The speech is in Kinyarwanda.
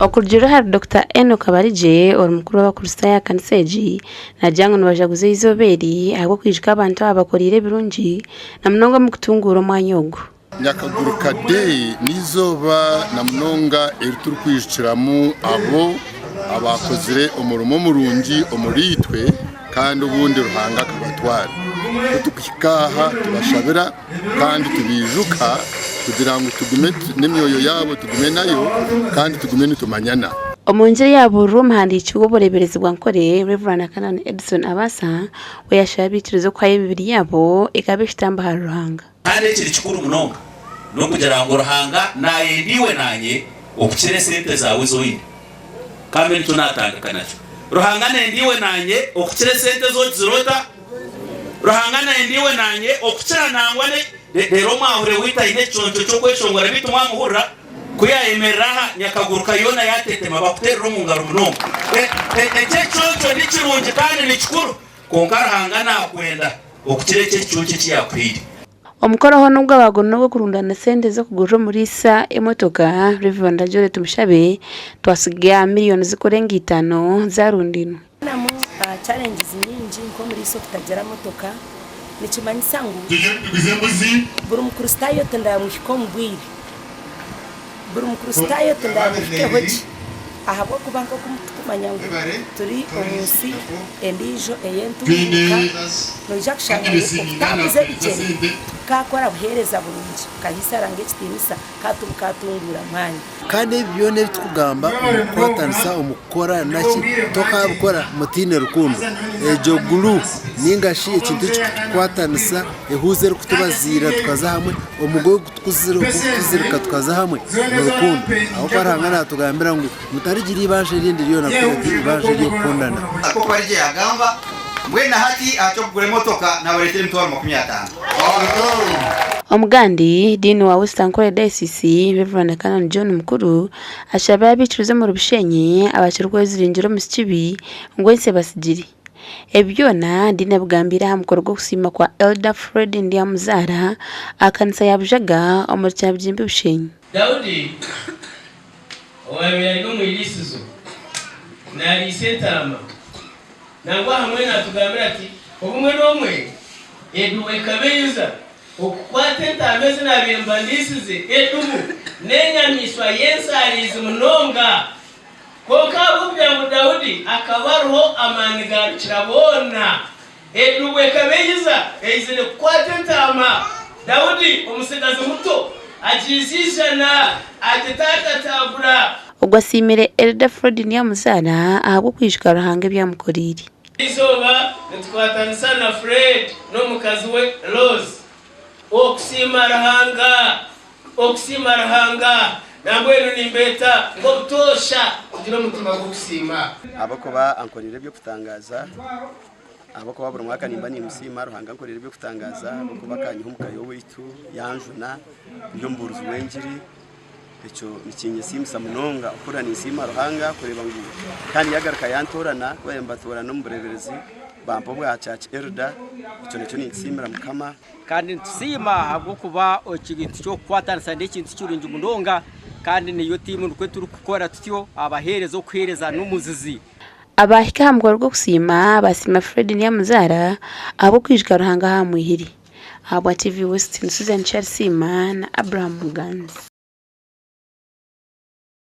Okurjiro hari Dr. Enoch Kabarije mukuru w'abakrista ya Kanseji na jango n'abajaguze izoberi ahubwo kwijika abantu abakorire birungi na mnonga mu kutungura mwanyogo Nyakaguruka day nizoba na mnonga turi kwijiciramu abo abakozire umurimo murungi umuritwe kandi ubundi ruhanga kabatwara tukikaha tubashabira kandi tubijuka kugira ngo tugume n'imyoyo yabo tugume nayo kandi tugume nitumanyana omunje yabo rumhandi cy'ubureberezi bwa nkore Reverend Canon Edson Abasa we yashabitirizo kwa bibiri yabo ikabishitamba haruhanga kandi kiri kikuru munonga no kugira ngo ruhanga naye ndiwe nanye okukire sente zawe zoyine kandi nicyo natandukana cyo ruhanga naye ndiwe nanye okukire sente zo zirota ruhanga naye ndiwe nanye okukira nangwa rero mwahure wita ine cyonjo cyo kweshongora bitumwa muhura kuyayemerera Nyakaguruka yona yatetema bakuterero mu ngaro munonga ece cyonjo nikirungi kandi nikikuru konkarahanga nakwenda okukire cyo cyonjo cyakwiri omukoroho nubwo abagono bwo kurundana sente zo kugura muri sa emotoka Reverend Jole Tumushabe twasiga miliyoni zikorenga 5 zarundino namo challenges nyingi nko muri so kutagera motoka nikimanyisa ngo buri mukristayo tenda mushiko mbwiri buri mukristayo tenda mushike hoji ahabwo kubanko kumanya ngo turi omunsi endijo eyentu no jakshanga tamuze bigeni kakora buhereza burungi kahisarange kitinisa katungura mwanya kandi byone tukugamba kwatanisa umukora naki toka bukora mutine rukundo ejo gulu ningashi ikintu kwatanisa ehuze rukutubazira tukaza hamwe umugoyo kutuzirika tukaza hamwe rukundo aho barangana tugambira ngo mutarigiri baje rindi ryo nakuri baje ryo kundana ako barije yagamba mwena hati achokugure motoka na barete mtwaro 50 Omugandi dini wa Western Kore Diocese Reverend Canon John Mukuru ashaba yabicuruze mu rubishenyi abakirwa ziringiro musikibi ngwense basigiri ebyona dine bugambira hamkorwa gusima kwa Elder Fred Ndiyamuzara akanisa yabujaga omuryabyimbi bushenyi Daudi owawe no mwirisizo nari sentama nangwa hamwe natugambira ati ubumwe nomwe eduwe kabeza okukwatenta ameze nabembandisize edumu nenyamiswa yensarize munonga kokabubya mu Daudi akabaruho amani garukirabona eduwe kabeza ezire kwatenta ama Daudi umusigazi muto ajizishana atetata tabura ugwasimire Elder Fred Ndiyamuzara ahabwo kwishika ruhange byamukoriri izoba ntitwatanisa na Fred no mukazi we Rose okusima rahanga nambwenu nimbeta ngo butosha kugira umutima wo kusima abakoba ankorire byo kutangaza abakoba buri mwaka nimba ni musima ruhanga ankorire byo kutangaza abakoba kanyiho mukayo witu yanjuna byo mburuzi wengiri icyo nikinye simsa munonga ukora ni sima ruhanga kureba ngo kandi yagaruka yantorana wembatora no mureberezi bampo bwa church elder icyo nicyo ni simira mukama kandi nsima habwo kuba ikintu cyo kwatanisa n'ikintu cy'uringi munonga kandi niyo timu rukwe turi gukora tutyo abaherezo kwereza n'umuzizi abahika hamkorwa gusima basima Fred Ndiyamuzara abo kwishika ruhanga hamuhiri abo TV West Susan Chelsea na Abraham Muganza